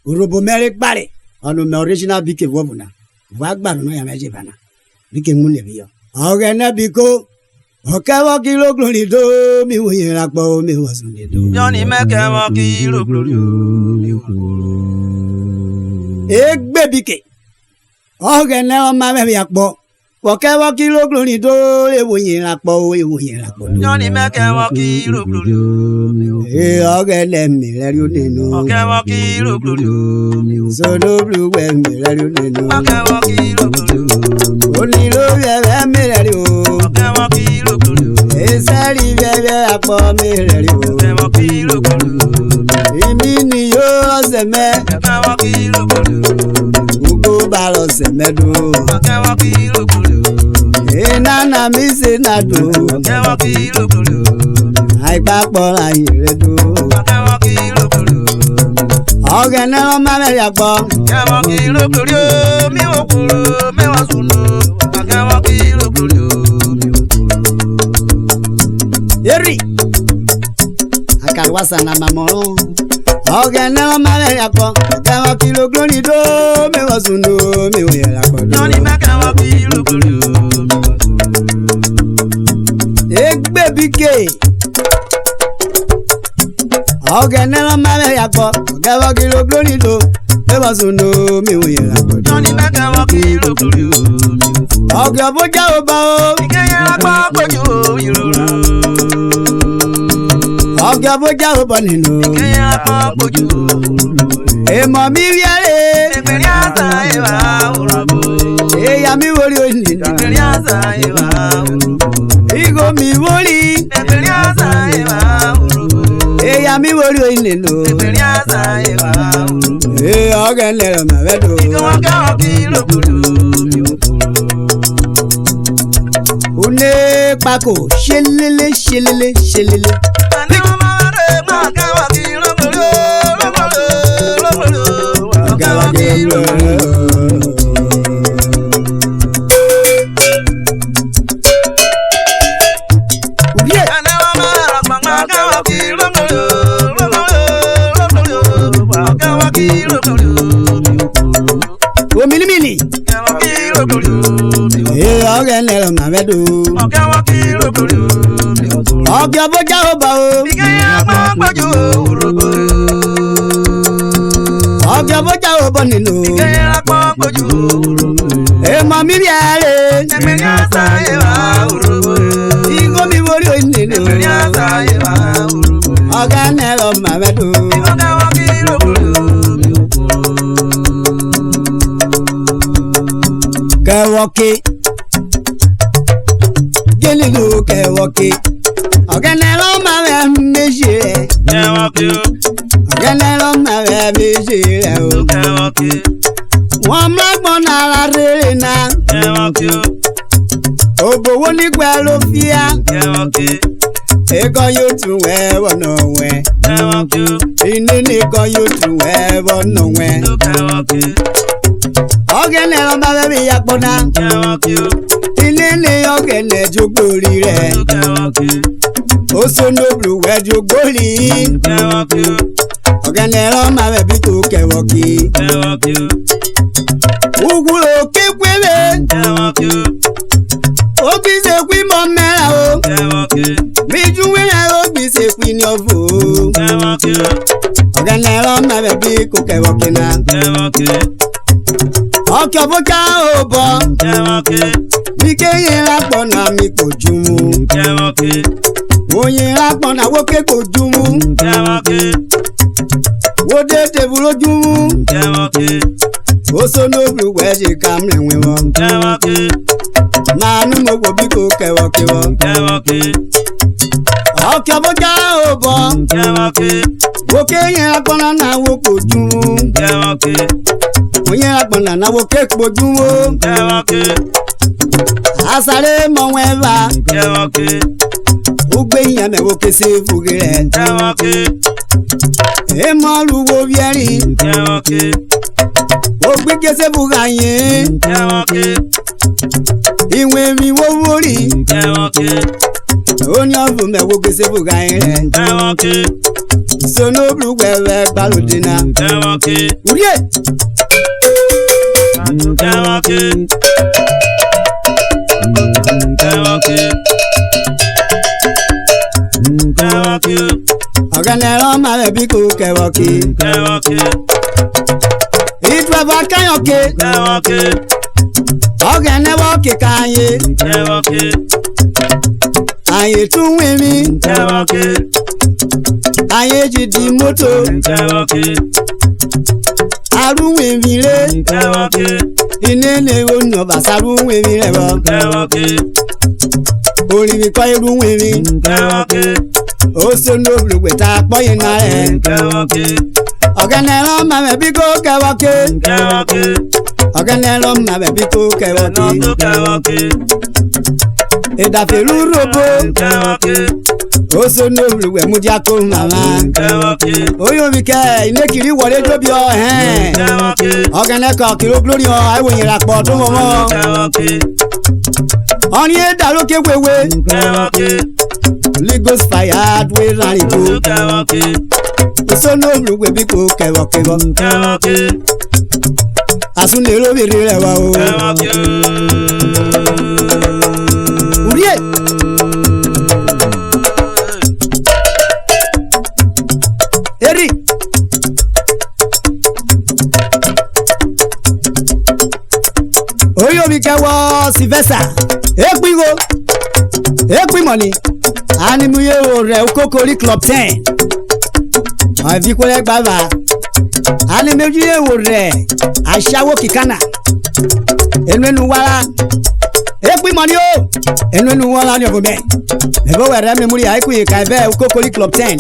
Urhobo Merrick Barry, on the original BK Wobuna. Wagbar no Yamajibana. BK Munevio. Ogana Biko. Okawa kilo glory do mi wuye Akpo mi wasunde do. Johnny Makawa kilo glory. Egbe BK. Ogana o ma be Akpo. Okawa kilo glory do e wuye Akpo e wuye Akpo. Johnny Makawa kilo glory. Ogana mi le ru ninu. Okawa kilo glory. So no blue when mi le ru ninu. Okawa kilo glory. Oni lo ye mi le ru. Okawa kilo glory. Esari bebe Akpo mi le ru. Okawa kilo glory. Imi ni yo seme. Okawa kilo glory. Ugoba lo seme do. Okawa kilo glory. Nana mi se na do. Okawa kilo glory. Akpo Re do. Okawa kilo glory. Ogana o ma be Akpo. Okawa kilo glory. Mi okuru mi wasunu. Okawa kilo glory. Yeri. Akarwasa na mamoro. Ogana o ma be Akpo. Okawa kilo glory do mi wasunu mi wuye Akpo. Johnny Makawa kilo glory. Egbe BK. Ogana o ma be Akpo. Okawa kilo glory do mi wasunu mi wuye Akpo. Johnny Makawa kilo glory. Oga boja oba o. Ikeye Akpo poju iroro. Oga boja oba ninu. Ikeye Akpo poju. Emo mi wiare. Ekperi asa ewa Urhobo. Eya mi wori o ninu. Ekperi asa ewa Urhobo. Igo mi wori. Ekperi asa ewa Urhobo. Eya mi wori o ninu. Ekperi asa ewa Urhobo. Oga nero ma bedo. Ikawa kilo glory. Une pako shelele shelele shelele. Ani mare Makawa kilo glory. Makawa kilo glory. O mini mini. Oga nero ma bedo. Oga boja oba o. Oga boja oba ninu. Emo mi biare. Igo mi wori o ninu. Oga nero ma bedo. Kewoke. Gelilu kewoke. Oganelo ma be meje. Oganelo ma be meje o. Wọ́n ma gbọ́n ara rere na. Obowo ni gba ló fia. Ego yo tún wẹ́ wọnà wẹ́. Inú ni ego yo tún wẹ́ wọnà wẹ́. Oganelo ma be mi Akpo na. Ilé ogene jogbori rẹ̀. Osonoblu we jogbori. Oganelo ma be bi to kewoki. Uguro kekwebe. Ogbise kwi mo mera o. Mijuwe ya ogbise kwi ni ovo. Oganelo ma be bi ko kewoki na. Okyo boja obo. Ikeye Akpo na mi ko jumu. Oyin Akpo na wo ke ko jumu. Wo de te buro jumu. Osonoblu we je kamre won. Manu mo wo bi ko kewoke wo. Okyo boja obo. Wo keye Akpo na wo ko jumu. Oyin Akpo na wo ke ko jumu. Asare mo weva. Ugbe yan me wo kese fugire. E mo luwo bieri. Ogbe kese fugaye. Iwe mi wo wori. Oni ofu me wo kese fugaye. Sonoblu wewe balodina. Uriye. Ọ̀gẹ̀nẹ̀rọ̀ máa rẹ̀ bí kò kẹwọ́kì. Ìtúwẹ̀fọ̀ kẹ́yọ̀kì. Ọ̀gẹ̀nẹ̀wọ̀kì káyé. Àyè tún wí mi. Àyè jìdí mọ́tò. Arúwé mi lé. Iné lè wo nọ̀bà sárúwé mi rẹ̀ bọ̀. Orí mi kọ́ irúwé mi. Ó sọ́nù olùgbé tá a pọ́yìn náà rẹ̀. Ọ̀gẹ̀nẹ̀rọ̀ máa rẹ̀ bí kò kẹwọ́kì. Ọ̀gẹ̀nẹ̀rọ̀ máa rẹ̀ bí kò kẹwọ́kì. Ìdàfẹ́lú robo. Ó sọ́nù olùgbé mú díà kó màmá. Oyún mi kẹ́ iné kiri wọlé jóbi ọ hẹ́n. Ọ̀gẹ̀nẹ̀kọ̀ kìló glory ọ àìwòyìn ràpọ̀ tó mọ̀ mọ́. Ọ̀nì ẹ̀dá lókè wéwé. Lagos fire we rani ko. So no olùgbé bí kò kẹwọ́kẹwọ́. Àsúnlé lóbìnrin rẹ̀ wá o. Uriye. Eri. Oyo mi kẹwọ́ Sylvester. Ekpingo. Ekpimoni. Animuye ore Okokori Club 10. Avikole baba. Animuye ore Ashawo Kikana. Enwenu wala. Ekpimoni o. Enwenu wala ni obobe. Ebo were memori aikuye kaive Okokori Club 10.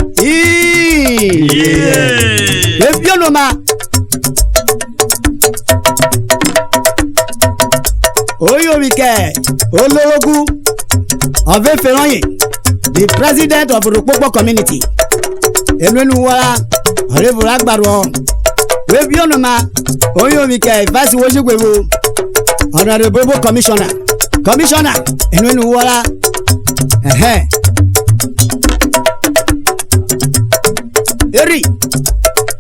Efionoma. Oyo wike Olorogu Oveferoyin, the president of Urhobo community. Enwenu wala Orevu Agbaro. Webi onoma Oyo wike vice wojigwewo. Honorable commissioner. Enwenu wala. Eri.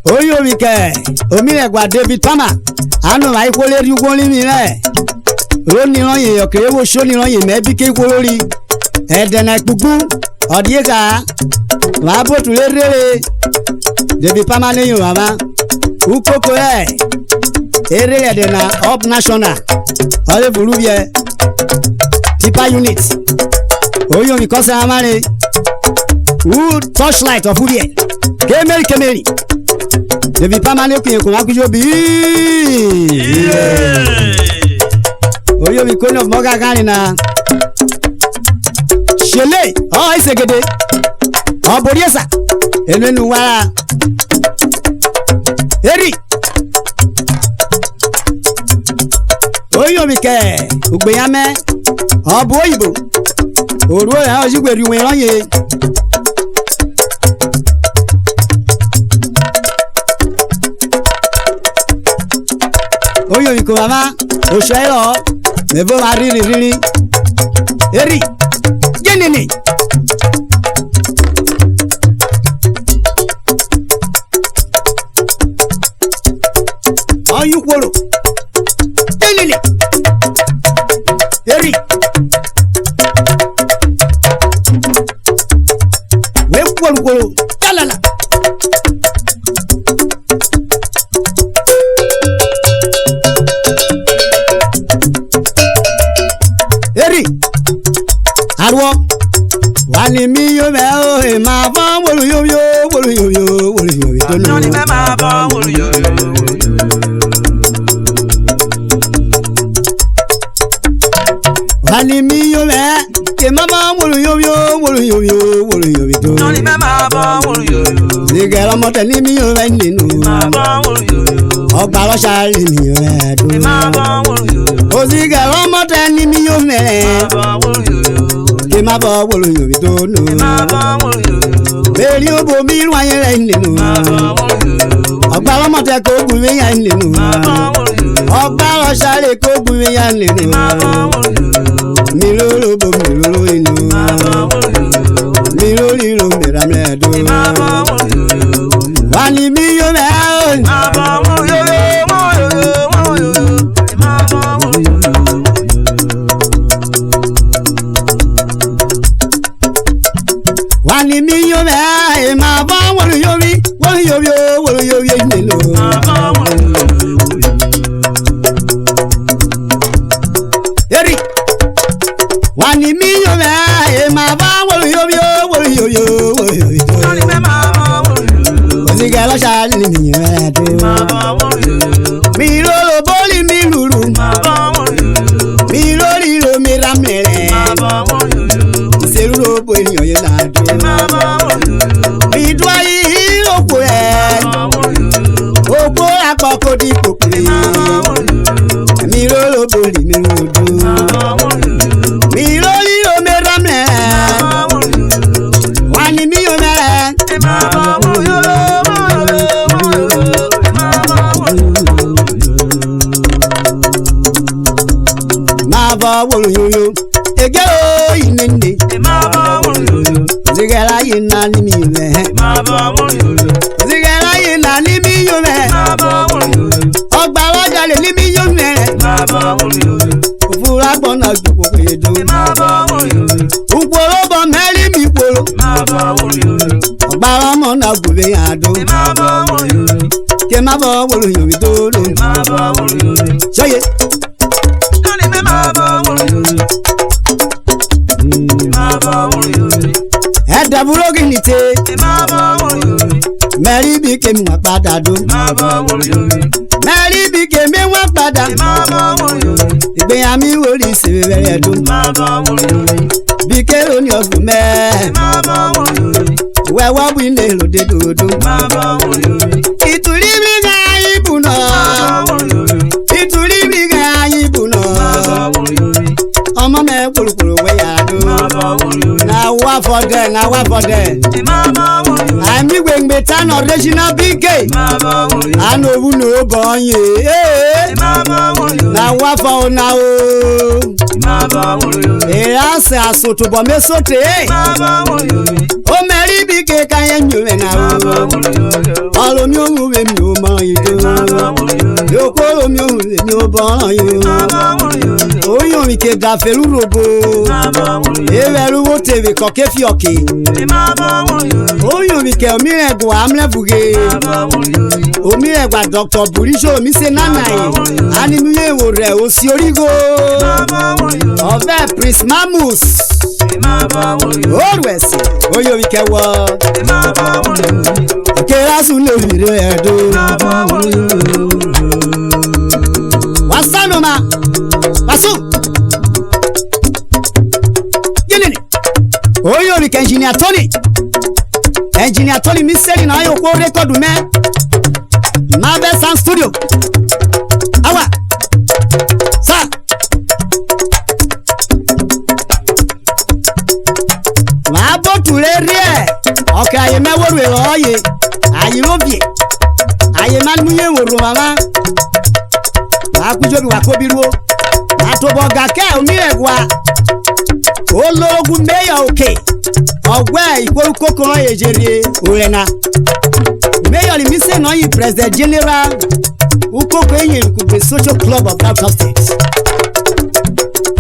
Oyo wike Omiregwa David Palmer. Anu aikole ri ugwoli mi re. Roniran okerewo shoniran ye mebi ke lórí edena ipugu odiega wa botu rere David Palmer leyin mama ukoko ere edena up national ole burubie tipa unit oyo mi kosa amare torchlight of ubie kemeri David Palmer le kun ko wa kujo bi Oyo mi kono moga gani na Shele isegede Boriesa Enwenu wala Eri Oyo mi ke Ugbeyame Obu oyibo Oruo ya ojigwe riwe ranye Oyo mi ko mama Oshairo Nebo riri Eri Genini Oyukworo Genini Eri Wekworo Talala Eri Arwo Wani mi yo me o e ma fa wolu yo to no ni me ma fa wolu yo Wani mi yo me ke ma fa wolu yo to no ni me ma fa wolu yo Nigero mo te ni mi yo me ninu ma fa wolu yo Ogba lo sha ri mi yo me to ma fa wolu yo Nigero mo te ni mi yo me ma fa wolu yo Ma bo wolu yo to no ma bo wolu yo Beri obo mi ru ayen re ninu ma bo wolu yo Ogba lo mo te ko gun mi yan ninu ma bo wolu yo Ogba lo sare ko gun mi yan ninu ma bo wolu yo Mi lo bo mi lo inu ma bo wolu yo Mi lo mi ra me do ma bo wolu yo Wani mi yo me ma bo do. Mi lolo boli mi lulu. Mi loli lo mi ramlele. Selu bo eniyan ye na do. Mi dua yi opo e. Opo akoko di kokore. Mi lolo boli mi lulu. Mi loli lo mi ramlele. Wani mi yo mere. Yo ege o inende zigara yina ni mi me zigara yina ni mi yo me ogba loja le ni mi yo me ofura gbona jupo pedo Urhobo meri mi poro ogba omo na gube ado ke ma bo wolo yo mi to lo soye Dabulogi nite Mary BK mi wa pada do Mary BK mi wa pada Igbeyan mi wori se bere do BK lo ni ogun me we wa bu ile lo de dodo Ituri mi ga ibuna Ituri mi ga ibuna Ọmọ me kurukuru we ya do Now what for them? I'm going to turn original BK. I know who know born ye. Now what for now? Yes, I so to bomb so today. Oh, Mary BK can you now? All of you moving you, my you call me you born you. Oh, you make it that Urhobo. Everu TV koke fioke. Oh, you make a miracle. I'm lefuge. Oh, miracle. Dr. Burisho, Miss Nanai. Animue wo re o si origo. Ove Prince Mamus. Always. Oh, you make a word. Kerasu no video do. Wasanoma. Wasu. Oyo ni engineer Tony mi seri na yo ko record me Marvel Sound Studio awa sa ma bo tule rie okay aye me woru e oye aye robie aye man mu ye woru mama ma kujo bi wa ko biruo ma to bo ga ke o mi egwa Ologun mayor okay. Ogwe ikoruko kan ejere orena. Mayor mi say no yi president general ukoko eyin ku be social club of Delta State.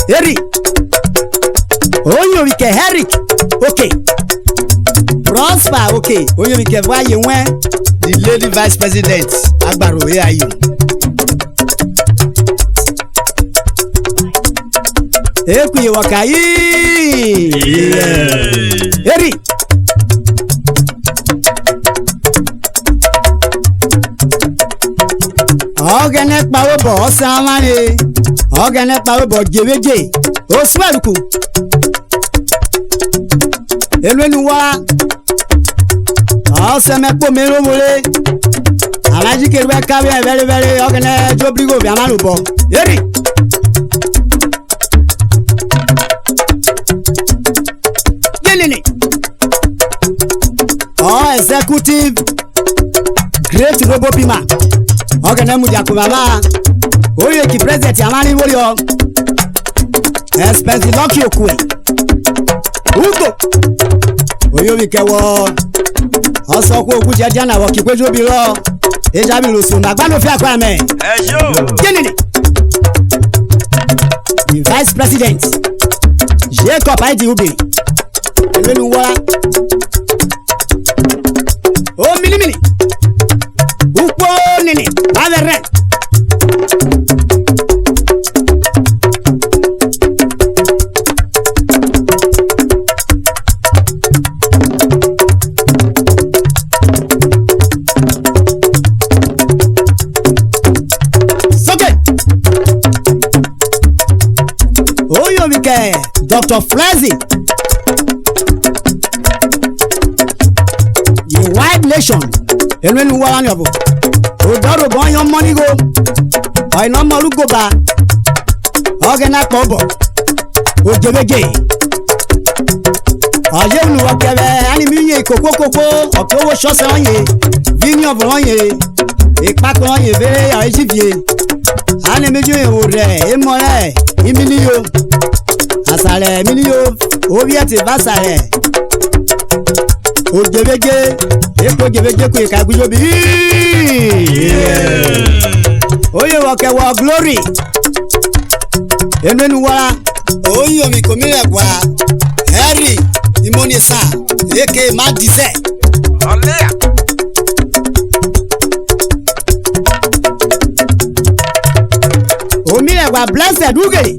Eri. Onyo wike Eric okay. Prosper okay. Onyo wike vaye wen the lady vice president Agbaro AIU. Ekuye wakai. Eri. Ogene pawo bo samane. Ogene pawo bo geweje. Oswaruku. Elwenu wa. Oseme po mero mole. Alaji kerwe kawe very ogene jobrigo bi amanu bo. Eri. Oh, executive great Urhobo Pima. Ogene mudia kumama. Oye ki president amani worio. Expensive lucky okwe. Ugo. Oyo mi kewo. Oso ko ogu jeje na wo ki pejo bi ro. Eja bi lo so na gba no fi akwa me. Kinini. The vice president Jacob Aidi Ubi. Elenu wa. Oh mini. Ukwo nini. Avere. Dr.Flezzy, the Waff Nation Entertainment. Urhobo yon money go. I no more Ugoba. Akpo Re. Aye unu okebe ani mi yin koko okowo sose onye vini of onye ipako onye bere ya ejivie ani meju ewo re emore imiliyo asare emiliyo obi ati basare ojebeje epo jebeje ko ka gbujo bi oye woke wo glory enenu wara oyin omi ko mi re kwa Harry Imonisa aka Madize Olea Omire wa blessed uge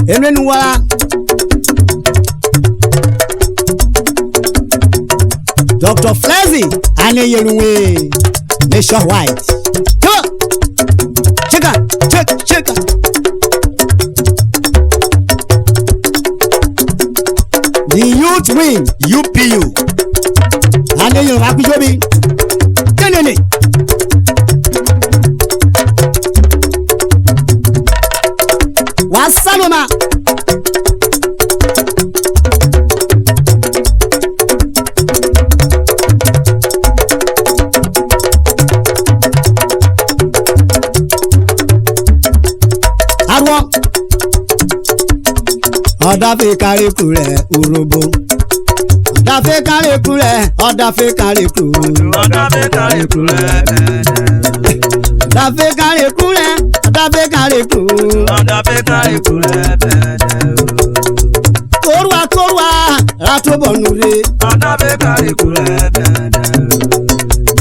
enenu wa Dr.Flezzy aneyeruwe nationwide check the youth wing UPU aneyo abijobi kenene wasaloma arwo Odafe kare kure Urhobo. Odafe kare kure, odafe kare kure. Odafe kare kure. Odafe kare kure, odafe kare kure. Odafe kare kure. Korwa, ratobo nure. Odafe kare kure.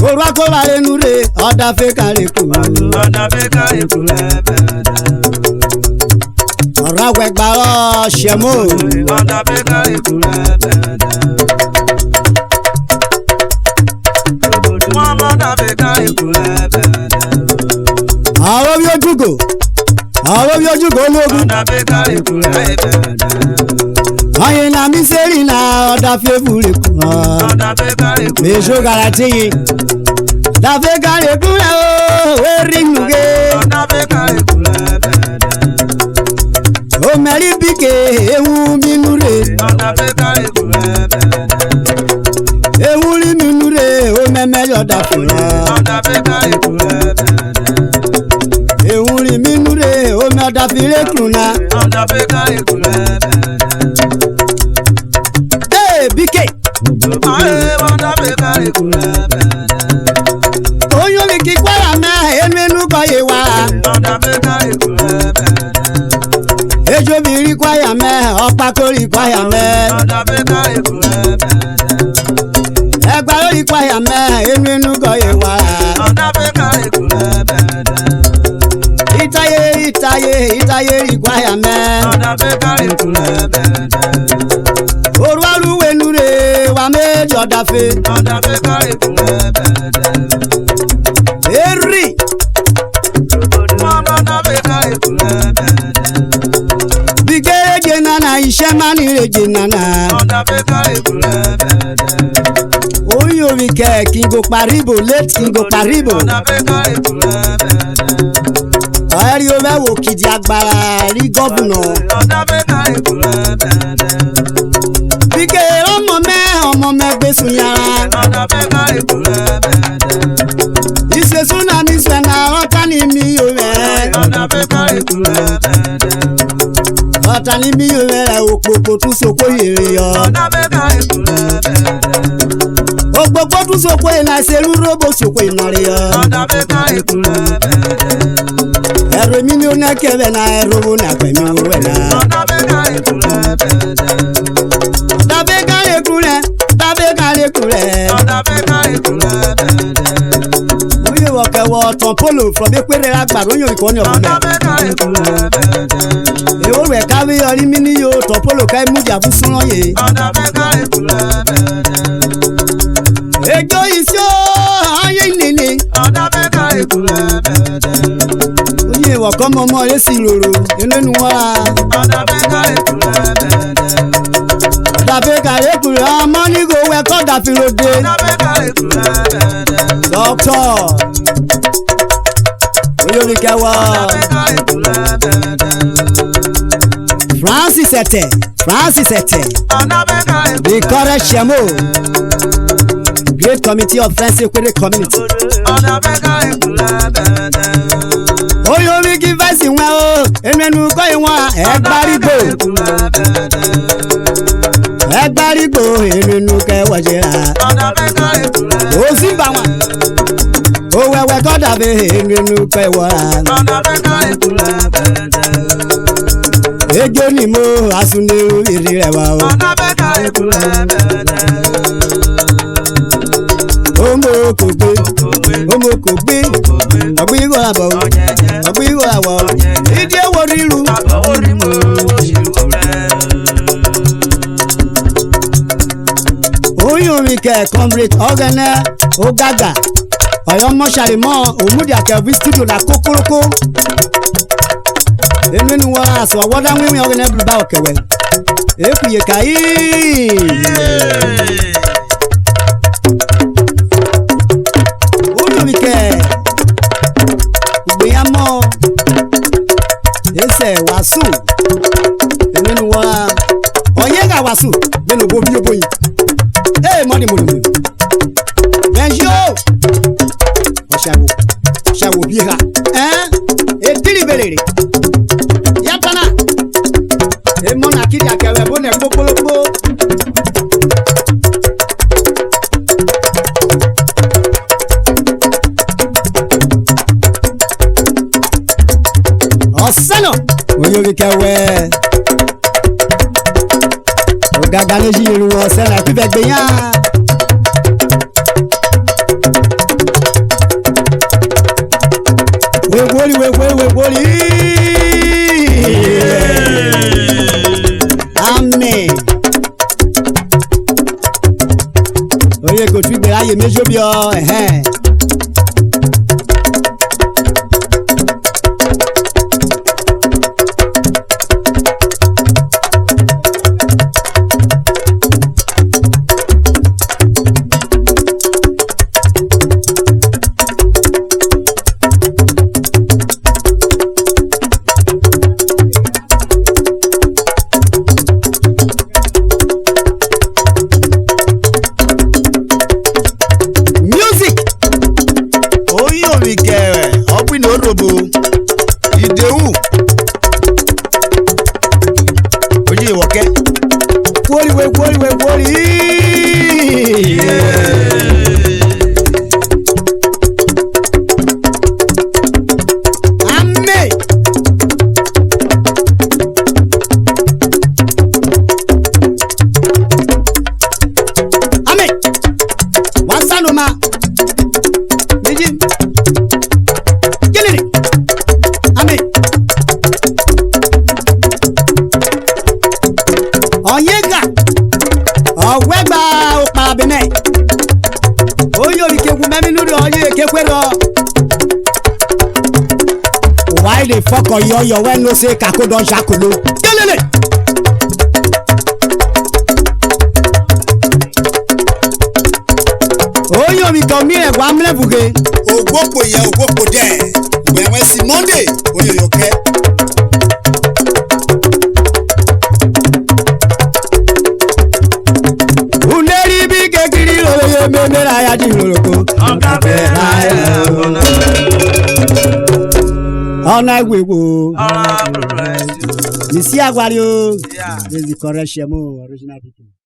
Korwa re nure, odafe kare kure. Odafe kare kure. Rawe gbaro shemo Odafe kare kure. Odafe kare kure. Awo bi ojugo logun Odafe kare kure. Aye na mi seri na odafe fure ku Odafe kare kure. Me so garati Odafe kare kure o we nuge Odafe kare kure. O meri BK ewu minure Odafe kare kure. ewu ri minure o memeli odafe Odafe kare kure. ewu ri minure o me odafe rekruna Odafe kare kure. BK Odafe kare kure. oyo mi ki kwara na emenu ko ye wa Odafe kare kure. ejo mi ri kwaya me opa ko ri kwaya me Odafe kare kure. egba ri kwaya me emenu ko ye wa Odafe kare kure. itaye ri kwaya me Odafe kare kure. oru wenure wa meji odafe Odafe kare kure. eri Odafe kare kure. bigere nana ise mani reje nana Odafe kare kure. oyo mi ke kingo paribo late kingo paribo Odafe kare kure. eri o be wo kidi agbara ri governor Odafe kare kure. bigere ọmọ me gbesun yara Odafe kare kure. ise suna mi sena otani mi o me Odafe kare kure. otani mi o me opopo tun soko yere yo Odafe kare kure. opopo tun soko ina se Urhobo soko inare yo Odafe kare kure. ero mi ni o na kebe na Urhobo na pe mi o we na Odafe kare kure. dabe kare kure Odafe kare kure. oye wo ke wo ton polo from ekpere agbaro yan iko ni obo me Odafe kare kure. e o we ka wi ori mi ni yo ton polo kai mu ja fu sun ye Odafe kare kure. ejo isio aye nini Odafe kare kure. oye wọ̀ kọ́ mọ́ mọ́ yéésì lòrò inú wọ́ra. Dàfíkà èkùrẹ́ ọmọ nígò wẹ́kọ́ dàfíròdé. Dọ́kítọ̀ oyóbi kẹwọ́. Francis Ete the correct Shemo Great Committee of Friends Equity Community. Oyobi kí fẹ́sì wọn o ẹnu kọ́ ìwọ̀n ẹgbàrígbò ẹnu kẹwọ́ jẹ́ra. Ó sì bá wọn owẹ́wẹ́ kọ́ dàbí ẹnu kẹwọ́ ra. Ejo ni mo asunde iri rẹ wa o. Omo kò gbé, ọ̀gbìn àbọ̀, ọ̀gbìn àwọ̀, ìdí ẹ̀wọ̀ ríru. Oyún mi kẹ̀ comrade ọ̀gẹ́nẹ́ Ogaga, Ọ̀yọ́ mọ́ṣálámọ́ òmùdí àkẹ́wì studio la kókórókó. Enu wa aso wada nwi ogene ba okewe ekuye kai oyo bike ugbeamo ese wasu enu wa oyega wasu benu bo bi oboyin money benjo oshawo bi ha ediri belere yapana emona kiri akewe bo ne popolopo osano oyobi kewe ogaga leji iru osana ti fe gbe yan we Amen. Oye kò tún gbèrè ayé méjì bí ọ Urhobo Idewu oji iwoke kwori amme wasanoma meji Onyega Owegba Okparabe ne Oyo ikegwu meminuru oyo ekekwero Why the fuck oyo when no say kako don shakolo Yelele Oyo mi komi egwa mlebuge Ogbopo ye ogbopo de When si Monday oyo yoke Memera ya di loroko Ona igwewo Misi agwari o Flezzy correct Shemo Original BK